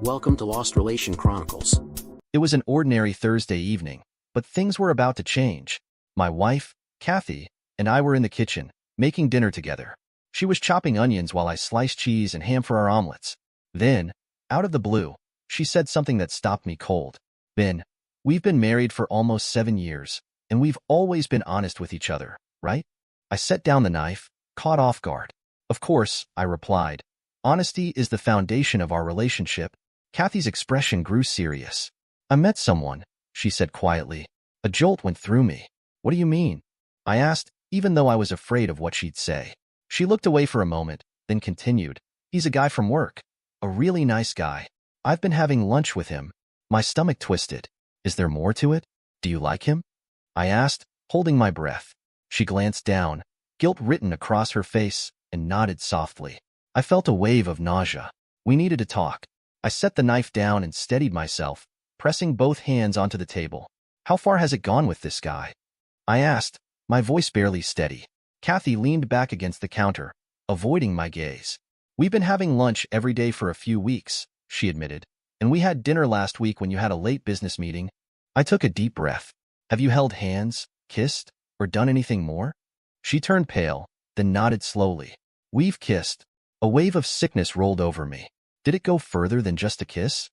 Welcome to Lost Relation Chronicles. It was an ordinary Thursday evening, but things were about to change. My wife, Kathy, and I were in the kitchen, making dinner together. She was chopping onions while I sliced cheese and ham for our omelets. Then, out of the blue, she said something that stopped me cold. "Ben, we've been married for almost 7 years, and we've always been honest with each other, right?" I set down the knife, caught off guard. "Of course," I replied. "Honesty is the foundation of our relationship." Kathy's expression grew serious. "I met someone," she said quietly. A jolt went through me. "What do you mean?" I asked, even though I was afraid of what she'd say. She looked away for a moment, then continued. "He's a guy from work. A really nice guy. I've been having lunch with him." My stomach twisted. "Is there more to it? Do you like him?" I asked, holding my breath. She glanced down, guilt written across her face, and nodded softly. I felt a wave of nausea. We needed to talk. I set the knife down and steadied myself, pressing both hands onto the table. "How far has it gone with this guy?" I asked, my voice barely steady. Kathy leaned back against the counter, avoiding my gaze. "We've been having lunch every day for a few weeks," she admitted, "and we had dinner last week when you had a late business meeting." I took a deep breath. "Have you held hands, kissed, or done anything more?" She turned pale, then nodded slowly. "We've kissed." A wave of sickness rolled over me. Did it go further than just a kiss?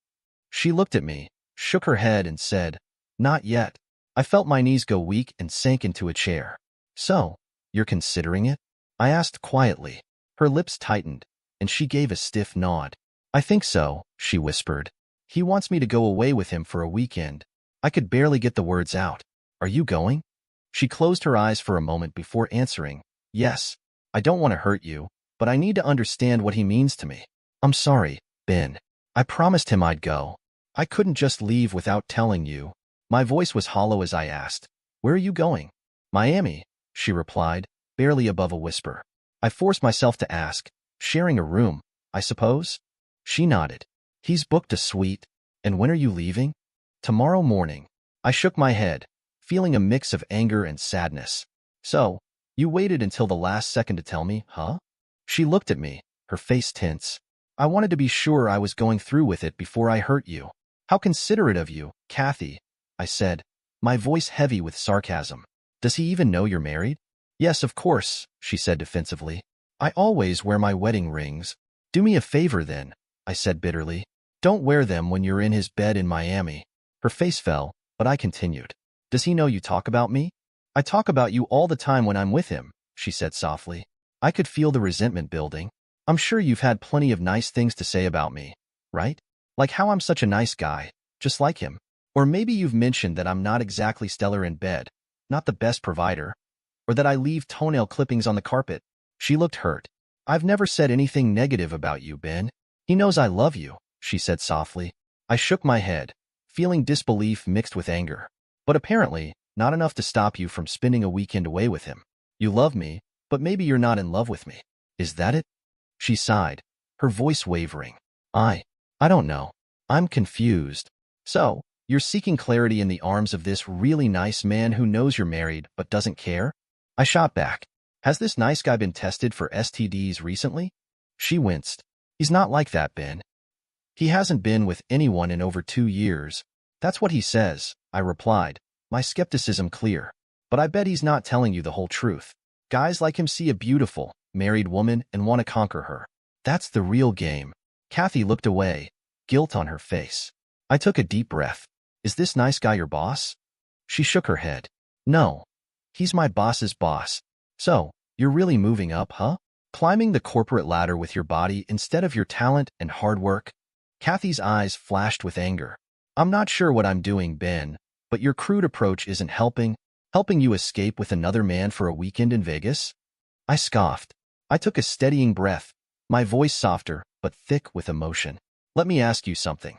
She looked at me, shook her head, and said, "Not yet." I felt my knees go weak and sank into a chair. "So, you're considering it?" I asked quietly. Her lips tightened, and she gave a stiff nod. "I think so," she whispered. "He wants me to go away with him for a weekend." I could barely get the words out. "Are you going?" She closed her eyes for a moment before answering, "Yes. I don't want to hurt you, but I need to understand what he means to me." "I'm sorry, Ben. I promised him I'd go. I couldn't just leave without telling you." My voice was hollow as I asked, "Where are you going?" "Miami," she replied, barely above a whisper. I forced myself to ask, "Sharing a room, I suppose?" She nodded. "He's booked a suite. And when are you leaving?" "Tomorrow morning." I shook my head, feeling a mix of anger and sadness. "So, you waited until the last second to tell me, huh?" She looked at me, her face tense. "I wanted to be sure I was going through with it before I hurt you." "How considerate of you, Kathy," I said, my voice heavy with sarcasm. "Does he even know you're married?" "Yes, of course," she said defensively. "I always wear my wedding rings." "Do me a favor then," I said bitterly. "Don't wear them when you're in his bed in Miami." Her face fell, but I continued. "Does he know you talk about me?" "I talk about you all the time when I'm with him," she said softly. I could feel the resentment building. "I'm sure you've had plenty of nice things to say about me, right? Like how I'm such a nice guy, just like him. Or maybe you've mentioned that I'm not exactly stellar in bed, not the best provider, or that I leave toenail clippings on the carpet." She looked hurt. "I've never said anything negative about you, Ben. He knows I love you," she said softly. I shook my head, feeling disbelief mixed with anger. "But apparently, not enough to stop you from spending a weekend away with him. You love me, but maybe you're not in love with me. Is that it?" She sighed, her voice wavering. I don't know. I'm confused." "So, you're seeking clarity in the arms of this really nice man who knows you're married but doesn't care?" I shot back. "Has this nice guy been tested for STDs recently?" She winced. "He's not like that, Ben. He hasn't been with anyone in over 2 years." "That's what he says," I replied, my skepticism clear. "But I bet he's not telling you the whole truth. Guys like him see a beautiful, married woman and want to conquer her. That's the real game." Kathy looked away, guilt on her face. I took a deep breath. "Is this nice guy your boss?" She shook her head. "No. He's my boss's boss." "So, you're really moving up, huh? Climbing the corporate ladder with your body instead of your talent and hard work?" Kathy's eyes flashed with anger. "I'm not sure what I'm doing, Ben, but your crude approach isn't helping you escape with another man for a weekend in Vegas?" I scoffed. I took a steadying breath, my voice softer but thick with emotion. "Let me ask you something.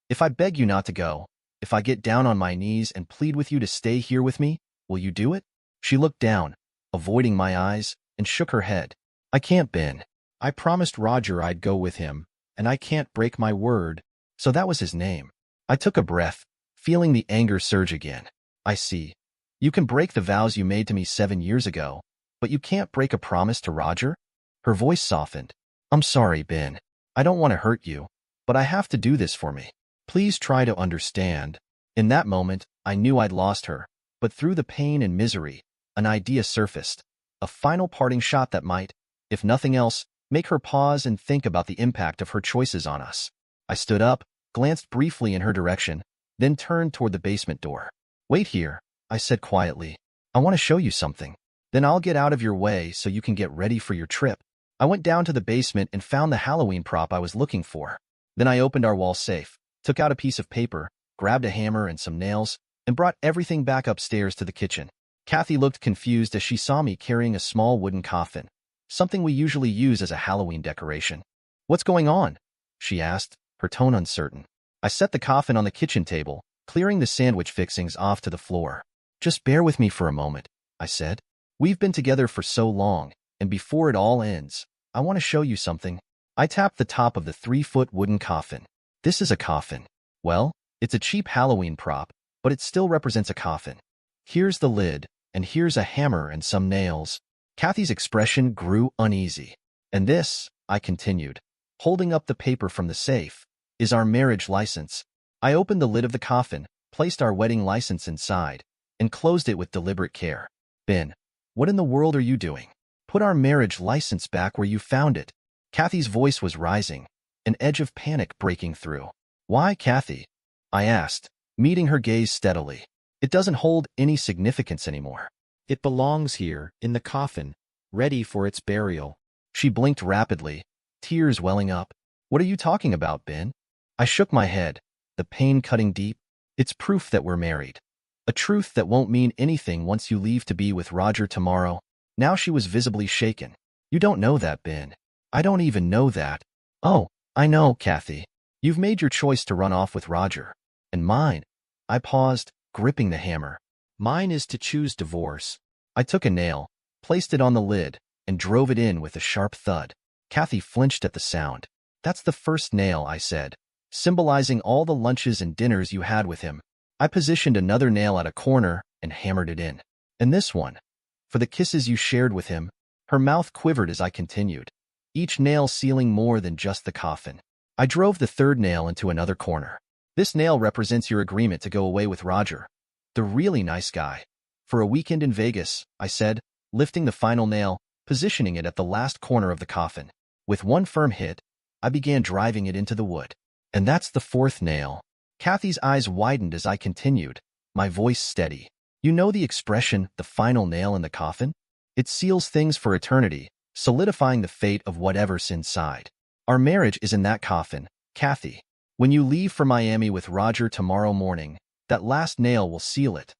If I beg you not to go, if I get down on my knees and plead with you to stay here with me, will you do it?" She looked down, avoiding my eyes, and shook her head. "I can't, Ben. I promised Roger I'd go with him, and I can't break my word." "So that was his name." I took a breath, feeling the anger surge again. "I see. You can break the vows you made to me 7 years ago, but you can't break a promise to Roger?" Her voice softened. "I'm sorry, Ben. I don't want to hurt you, but I have to do this for me. Please try to understand. In that moment, I knew I'd lost her, but through the pain and misery, an idea surfaced. A final parting shot that might, if nothing else, make her pause and think about the impact of her choices on us. I stood up, glanced briefly in her direction, then turned toward the basement door. Wait here, I said quietly. I want to show you something. Then I'll get out of your way so you can get ready for your trip. I went down to the basement and found the Halloween prop I was looking for. Then I opened our wall safe, took out a piece of paper, grabbed a hammer and some nails, and brought everything back upstairs to the kitchen. Kathy looked confused as she saw me carrying a small wooden coffin, something we usually use as a Halloween decoration. What's going on? She asked, her tone uncertain. I set the coffin on the kitchen table, clearing the sandwich fixings off to the floor. Just bear with me for a moment, I said. We've been together for so long, and before it all ends, I want to show you something. I tapped the top of the 3-foot wooden coffin. This is a coffin. Well, it's a cheap Halloween prop, but it still represents a coffin. Here's the lid, and here's a hammer and some nails. Kathy's expression grew uneasy. And this, I continued, holding up the paper from the safe, is our marriage license. I opened the lid of the coffin, placed our wedding license inside, and closed it with deliberate care. Ben, what in the world are you doing? Put our marriage license back where you found it. Kathy's voice was rising, an edge of panic breaking through. Why, Kathy? I asked, meeting her gaze steadily. It doesn't hold any significance anymore. It belongs here, in the coffin, ready for its burial. She blinked rapidly, tears welling up. What are you talking about, Ben? I shook my head, the pain cutting deep. It's proof that we're married. A truth that won't mean anything once you leave to be with Roger tomorrow. Now she was visibly shaken. You don't know that, Ben. I don't even know that. Oh, I know, Kathy. You've made your choice to run off with Roger. And mine. I paused, gripping the hammer. Mine is to choose divorce. I took a nail, placed it on the lid, and drove it in with a sharp thud. Kathy flinched at the sound. That's the first nail, I said, symbolizing all the lunches and dinners you had with him. I positioned another nail at a corner and hammered it in. And this one, for the kisses you shared with him. Her mouth quivered as I continued, each nail sealing more than just the coffin. I drove the third nail into another corner. This nail represents your agreement to go away with Roger, the really nice guy, for a weekend in Vegas, I said, lifting the final nail, positioning it at the last corner of the coffin. With one firm hit, I began driving it into the wood. And that's the fourth nail. Kathy's eyes widened as I continued, my voice steady. You know the expression, the final nail in the coffin? It seals things for eternity, solidifying the fate of whatever's inside. Our marriage is in that coffin, Kathy. When you leave for Miami with Roger tomorrow morning, that last nail will seal it,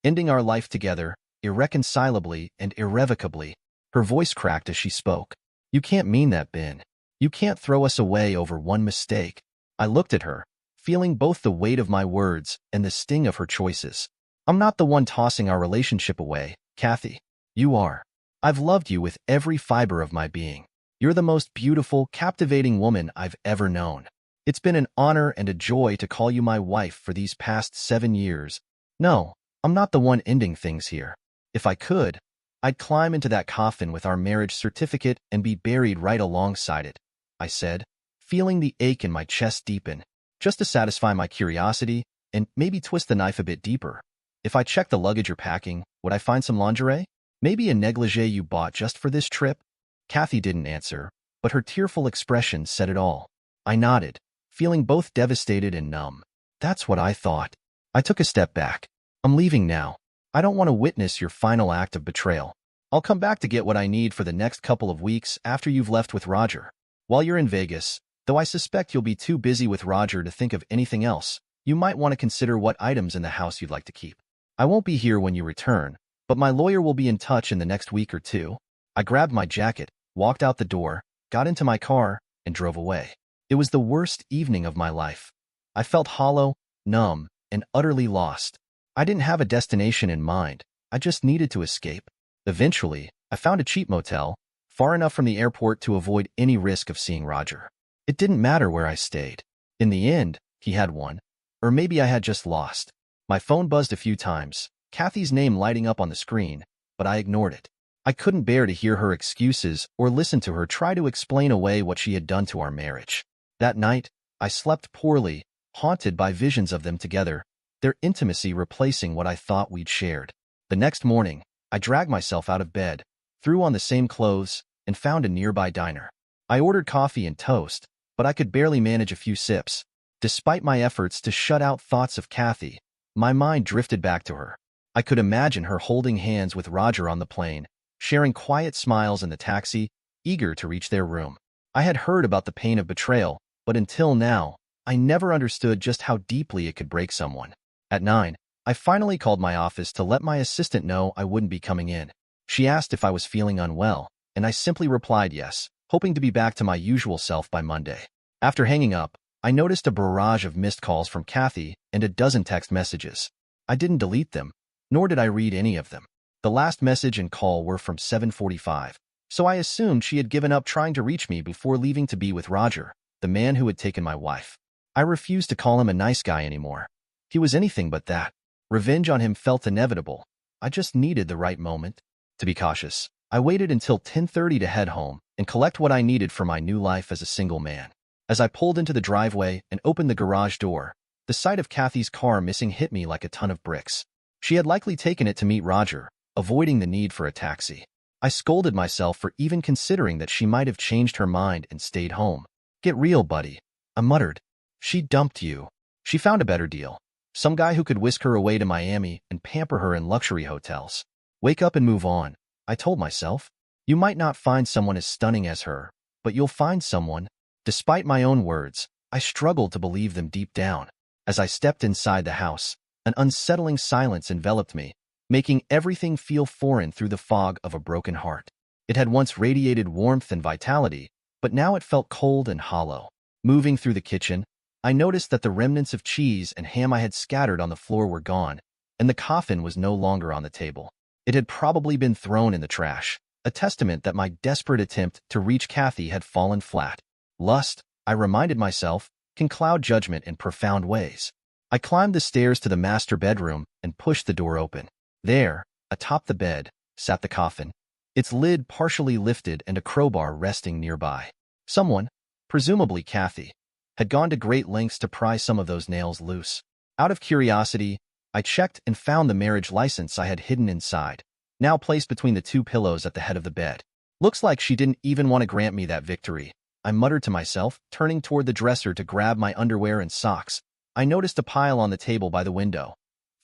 ending our life together, irreconcilably and irrevocably. Her voice cracked as she spoke. You can't mean that, Ben. You can't throw us away over one mistake. I looked at her, feeling both the weight of my words and the sting of her choices. I'm not the one tossing our relationship away, Kathy. You are. I've loved you with every fiber of my being. You're the most beautiful, captivating woman I've ever known. It's been an honor and a joy to call you my wife for these past 7 years. No, I'm not the one ending things here. If I could, I'd climb into that coffin with our marriage certificate and be buried right alongside it, I said, feeling the ache in my chest deepen, just to satisfy my curiosity and maybe twist the knife a bit deeper. If I checked the luggage you're packing, would I find some lingerie? Maybe a negligee you bought just for this trip? Kathy didn't answer, but her tearful expression said it all. I nodded, feeling both devastated and numb. That's what I thought. I took a step back. I'm leaving now. I don't want to witness your final act of betrayal. I'll come back to get what I need for the next couple of weeks after you've left with Roger. While you're in Vegas, though I suspect you'll be too busy with Roger to think of anything else, you might want to consider what items in the house you'd like to keep. I won't be here when you return, but my lawyer will be in touch in the next week or two. I grabbed my jacket, walked out the door, got into my car, and drove away. It was the worst evening of my life. I felt hollow, numb, and utterly lost. I didn't have a destination in mind. I just needed to escape. Eventually, I found a cheap motel, far enough from the airport to avoid any risk of seeing Roger. It didn't matter where I stayed. In the end, he had won. Or maybe I had just lost. My phone buzzed a few times, Kathy's name lighting up on the screen, but I ignored it. I couldn't bear to hear her excuses or listen to her try to explain away what she had done to our marriage. That night, I slept poorly, haunted by visions of them together, their intimacy replacing what I thought we'd shared. The next morning, I dragged myself out of bed, threw on the same clothes, and found a nearby diner. I ordered coffee and toast, but I could barely manage a few sips. Despite my efforts to shut out thoughts of Kathy, my mind drifted back to her. I could imagine her holding hands with Roger on the plane, sharing quiet smiles in the taxi, eager to reach their room. I had heard about the pain of betrayal, but until now, I never understood just how deeply it could break someone. At 9, I finally called my office to let my assistant know I wouldn't be coming in. She asked if I was feeling unwell, and I simply replied yes, hoping to be back to my usual self by Monday. After hanging up, I noticed a barrage of missed calls from Kathy and a dozen text messages. I didn't delete them, nor did I read any of them. The last message and call were from 7:45, so I assumed she had given up trying to reach me before leaving to be with Roger, the man who had taken my wife. I refused to call him a nice guy anymore. He was anything but that. Revenge on him felt inevitable. I just needed the right moment. To be cautious, I waited until 10:30 to head home and collect what I needed for my new life as a single man. As I pulled into the driveway and opened the garage door, the sight of Kathy's car missing hit me like a ton of bricks. She had likely taken it to meet Roger, avoiding the need for a taxi. I scolded myself for even considering that she might have changed her mind and stayed home. "Get real, buddy," I muttered. "She dumped you. She found a better deal. Some guy who could whisk her away to Miami and pamper her in luxury hotels. Wake up and move on," I told myself. "You might not find someone as stunning as her, but you'll find someone." Despite my own words, I struggled to believe them deep down. As I stepped inside the house, an unsettling silence enveloped me, making everything feel foreign through the fog of a broken heart. It had once radiated warmth and vitality, but now it felt cold and hollow. Moving through the kitchen, I noticed that the remnants of cheese and ham I had scattered on the floor were gone, and the coffin was no longer on the table. It had probably been thrown in the trash, a testament that my desperate attempt to reach Kathy had fallen flat. Lust, I reminded myself, can cloud judgment in profound ways. I climbed the stairs to the master bedroom and pushed the door open. There, atop the bed, sat the coffin, its lid partially lifted and a crowbar resting nearby. Someone, presumably Kathy, had gone to great lengths to pry some of those nails loose. Out of curiosity, I checked and found the marriage license I had hidden inside, now placed between the two pillows at the head of the bed. Looks like she didn't even want to grant me that victory, I muttered to myself, turning toward the dresser to grab my underwear and socks. I noticed a pile on the table by the window.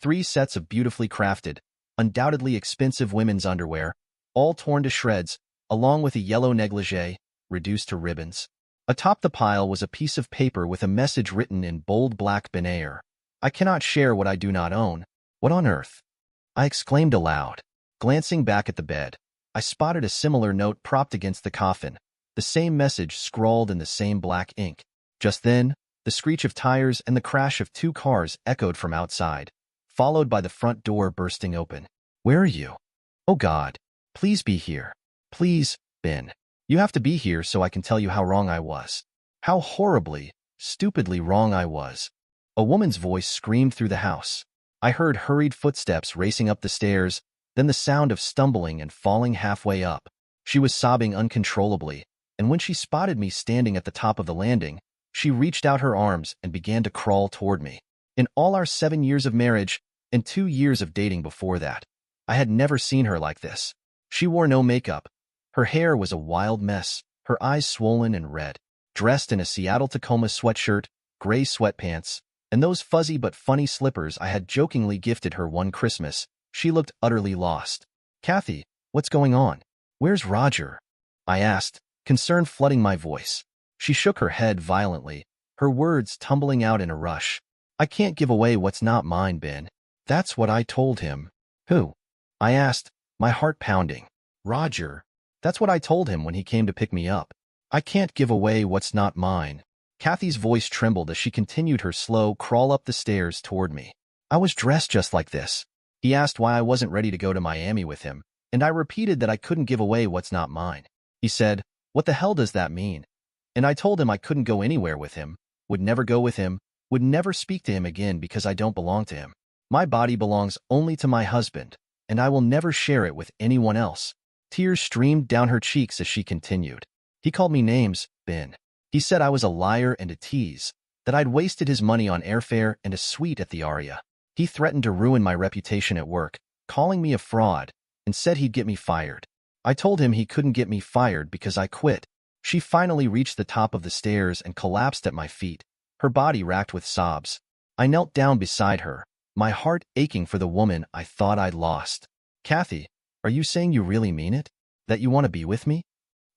3 sets of beautifully crafted, undoubtedly expensive women's underwear, all torn to shreds, along with a yellow negligee, reduced to ribbons. Atop the pile was a piece of paper with a message written in bold black benair. "I cannot share what I do not own." What on earth? I exclaimed aloud. Glancing back at the bed, I spotted a similar note propped against the coffin, the same message scrawled in the same black ink. Just then, the screech of tires and the crash of 2 cars echoed from outside, followed by the front door bursting open. "Where are you? Oh God, please be here. Please, Ben. You have to be here so I can tell you how wrong I was. How horribly, stupidly wrong I was." A woman's voice screamed through the house. I heard hurried footsteps racing up the stairs, then the sound of stumbling and falling halfway up. She was sobbing uncontrollably, and when she spotted me standing at the top of the landing, she reached out her arms and began to crawl toward me. In all our 7 years of marriage, and 2 years of dating before that, I had never seen her like this. She wore no makeup. Her hair was a wild mess, her eyes swollen and red. Dressed in a Seattle Tacoma sweatshirt, gray sweatpants, and those fuzzy but funny slippers I had jokingly gifted her one Christmas, she looked utterly lost. "Kathy, what's going on? Where's Roger?" I asked, concern flooding my voice. She shook her head violently, her words tumbling out in a rush. "I can't give away what's not mine, Ben. That's what I told him." "Who?" I asked, my heart pounding. "Roger. That's what I told him when he came to pick me up. I can't give away what's not mine." Kathy's voice trembled as she continued her slow crawl up the stairs toward me. "I was dressed just like this." He asked why I wasn't ready to go to Miami with him, and I repeated that I couldn't give away what's not mine. He said, "What the hell does that mean?" And I told him I couldn't go anywhere with him, would never go with him, would never speak to him again because I don't belong to him. My body belongs only to my husband, and I will never share it with anyone else. Tears streamed down her cheeks as she continued. "He called me names, Ben. He said I was a liar and a tease, that I'd wasted his money on airfare and a suite at the Aria. He threatened to ruin my reputation at work, calling me a fraud, and said he'd get me fired. I told him he couldn't get me fired because I quit. She finally reached the top of the stairs and collapsed at my feet, her body racked with sobs. I knelt down beside her, my heart aching for the woman I thought I'd lost. "Kathy, are you saying you really mean it? That you want to be with me?"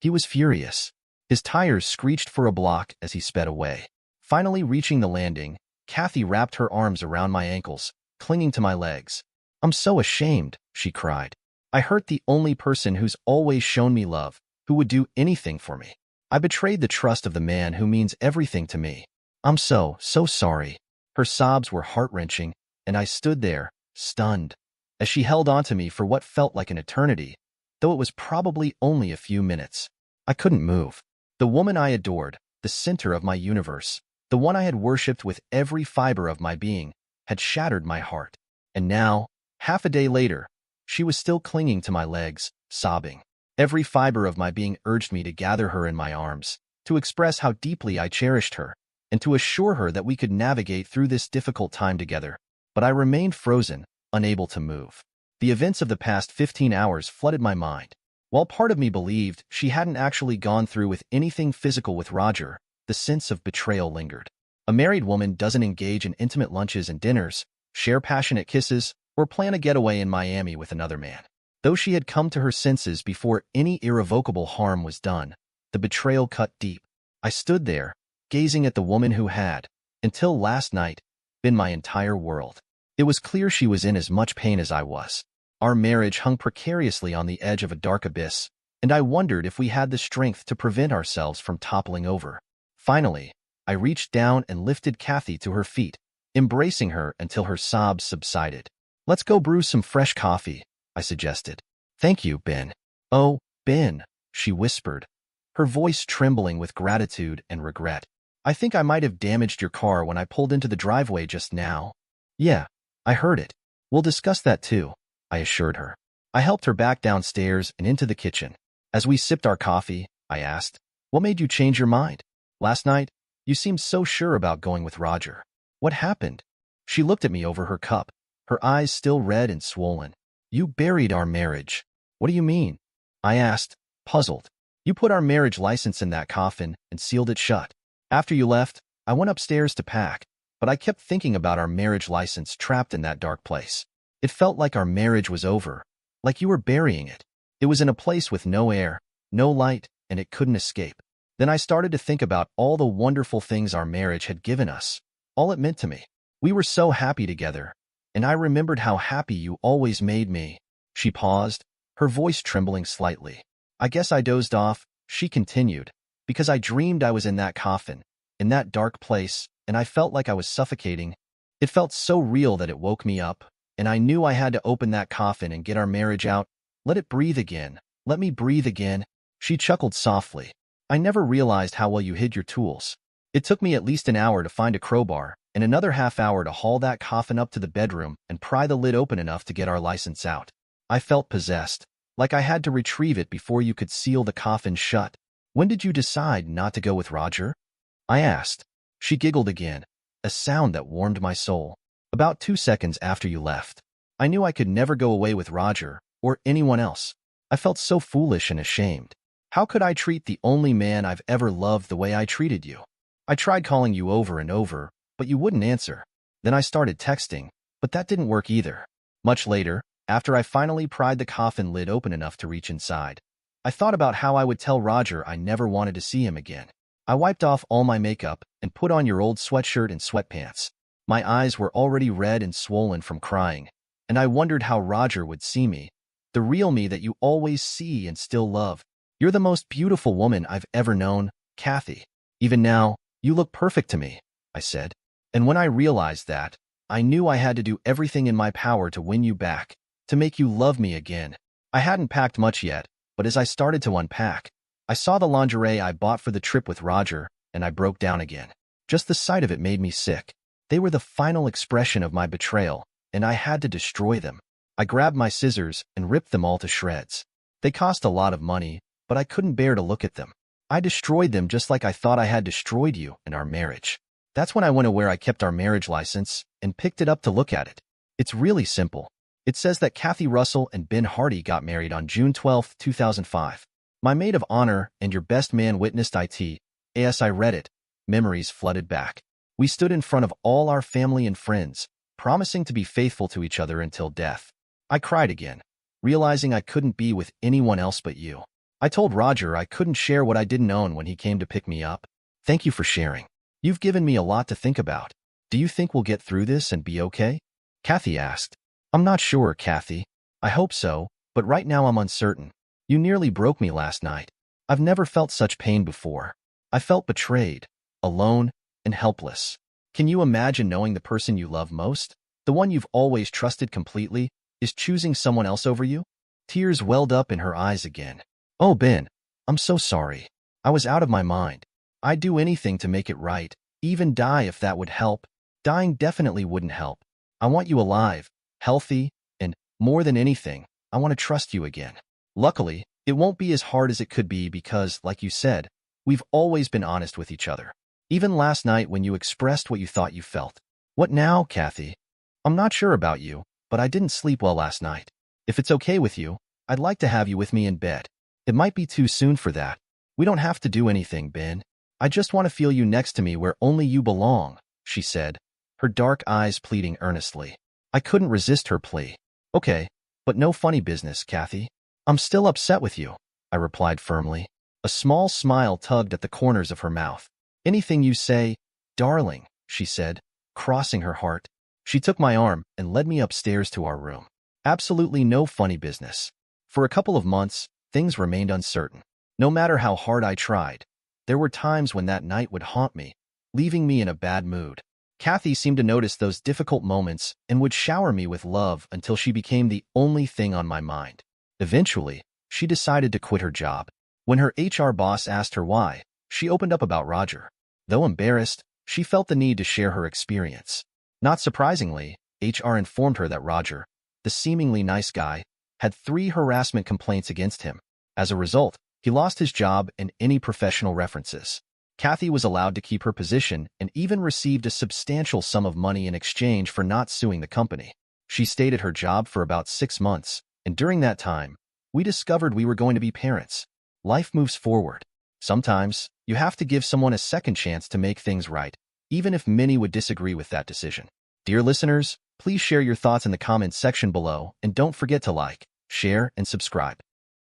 He was furious. His tires screeched for a block as he sped away. Finally reaching the landing, Kathy wrapped her arms around my ankles, clinging to my legs. "I'm so ashamed," she cried. "I hurt the only person who's always shown me love, who would do anything for me. I betrayed the trust of the man who means everything to me. I'm so sorry." Her sobs were heart-wrenching, and I stood there, stunned, as she held onto me for what felt like an eternity, though it was probably only a few minutes. I couldn't move. The woman I adored, the center of my universe, the one I had worshipped with every fiber of my being, had shattered my heart. And now, half a day later, she was still clinging to my legs, sobbing. Every fiber of my being urged me to gather her in my arms, to express how deeply I cherished her, and to assure her that we could navigate through this difficult time together. But I remained frozen, unable to move. The events of the past 15 hours flooded my mind. While part of me believed she hadn't actually gone through with anything physical with Roger, the sense of betrayal lingered. A married woman doesn't engage in intimate lunches and dinners, share passionate kisses, or plan a getaway in Miami with another man. Though she had come to her senses before any irrevocable harm was done, the betrayal cut deep. I stood there, gazing at the woman who had, until last night, been my entire world. It was clear she was in as much pain as I was. Our marriage hung precariously on the edge of a dark abyss, and I wondered if we had the strength to prevent ourselves from toppling over. Finally, I reached down and lifted Kathy to her feet, embracing her until her sobs subsided. "Let's go brew some fresh coffee," I suggested. "Thank you, Ben." "Oh, Ben," she whispered, her voice trembling with gratitude and regret. "I think I might have damaged your car when I pulled into the driveway just now." "Yeah, I heard it. We'll discuss that too," I assured her. I helped her back downstairs and into the kitchen. As we sipped our coffee, I asked, "What made you change your mind? Last night, you seemed so sure about going with Roger. What happened?" She looked at me over her cup, her eyes still red and swollen. "You buried our marriage." "What do you mean?" I asked, puzzled. "You put our marriage license in that coffin and sealed it shut. After you left, I went upstairs to pack, but I kept thinking about our marriage license trapped in that dark place. It felt like our marriage was over, like you were burying it. It was in a place with no air, no light, and it couldn't escape. Then I started to think about all the wonderful things our marriage had given us, all it meant to me. We were so happy together, and I remembered how happy you always made me." She paused, her voice trembling slightly. "I guess I dozed off," she continued, "because I dreamed I was in that coffin, in that dark place, and I felt like I was suffocating. It felt so real that it woke me up, and I knew I had to open that coffin and get our marriage out. Let it breathe again. Let me breathe again." She chuckled softly. "I never realized how well you hid your tools. It took me at least an hour to find a crowbar, and another half-hour to haul that coffin up to the bedroom and pry the lid open enough to get our license out. I felt possessed, like I had to retrieve it before you could seal the coffin shut. When did you decide not to go with Roger?" I asked. She giggled again, a sound that warmed my soul. "About 2 seconds after you left. I knew I could never go away with Roger, or anyone else. I felt so foolish and ashamed. How could I treat the only man I've ever loved the way I treated you? I tried calling you over and over, but you wouldn't answer. Then I started texting, but that didn't work either. Much later, after I finally pried the coffin lid open enough to reach inside, I thought about how I would tell Roger I never wanted to see him again. I wiped off all my makeup and put on your old sweatshirt and sweatpants. My eyes were already red and swollen from crying, and I wondered how Roger would see me, the real me that you always see and still love. You're the most beautiful woman I've ever known, Kathy. Even now, you look perfect to me," I said. And when I realized that, I knew I had to do everything in my power to win you back, to make you love me again. I hadn't packed much yet, but as I started to unpack, I saw the lingerie I bought for the trip with Roger, and I broke down again. Just the sight of it made me sick. They were the final expression of my betrayal, and I had to destroy them. I grabbed my scissors and ripped them all to shreds. They cost a lot of money, but I couldn't bear to look at them. I destroyed them just like I thought I had destroyed you and our marriage. That's when I went to where I kept our marriage license and picked it up to look at it. It's really simple. It says that Kathy Russell and Ben Hardy got married on June 12, 2005. My maid of honor and your best man witnessed it. As I read it, memories flooded back. We stood in front of all our family and friends, promising to be faithful to each other until death. I cried again, realizing I couldn't be with anyone else but you. I told Roger I couldn't share what I didn't own when he came to pick me up. Thank you for sharing. You've given me a lot to think about. Do you think we'll get through this and be okay? Kathy asked. I'm not sure, Kathy. I hope so, but right now I'm uncertain. You nearly broke me last night. I've never felt such pain before. I felt betrayed, alone, and helpless. Can you imagine knowing the person you love most, the one you've always trusted completely, is choosing someone else over you? Tears welled up in her eyes again. Oh, Ben, I'm so sorry. I was out of my mind. I'd do anything to make it right, even die if that would help. Dying definitely wouldn't help. I want you alive, healthy, and, more than anything, I want to trust you again. Luckily, it won't be as hard as it could be because, like you said, we've always been honest with each other. Even last night when you expressed what you thought you felt. What now, Kathy? I'm not sure about you, but I didn't sleep well last night. If it's okay with you, I'd like to have you with me in bed. It might be too soon for that. We don't have to do anything, Ben. I just want to feel you next to me where only you belong, she said, her dark eyes pleading earnestly. I couldn't resist her plea. Okay, but no funny business, Kathy. I'm still upset with you, I replied firmly. A small smile tugged at the corners of her mouth. Anything you say, darling, she said, crossing her heart. She took my arm and led me upstairs to our room. Absolutely no funny business. For a couple of months, things remained uncertain. No matter how hard I tried, there were times when that night would haunt me, leaving me in a bad mood. Kathy seemed to notice those difficult moments and would shower me with love until she became the only thing on my mind. Eventually, she decided to quit her job. When her HR boss asked her why, she opened up about Roger. Though embarrassed, she felt the need to share her experience. Not surprisingly, HR informed her that Roger, the seemingly nice guy, had 3 harassment complaints against him. As a result, he lost his job and any professional references. Kathy was allowed to keep her position and even received a substantial sum of money in exchange for not suing the company. She stayed at her job for about 6 months, and during that time, we discovered we were going to be parents. Life moves forward. Sometimes, you have to give someone a second chance to make things right, even if many would disagree with that decision. Dear listeners, please share your thoughts in the comments section below and don't forget to like, share, and subscribe.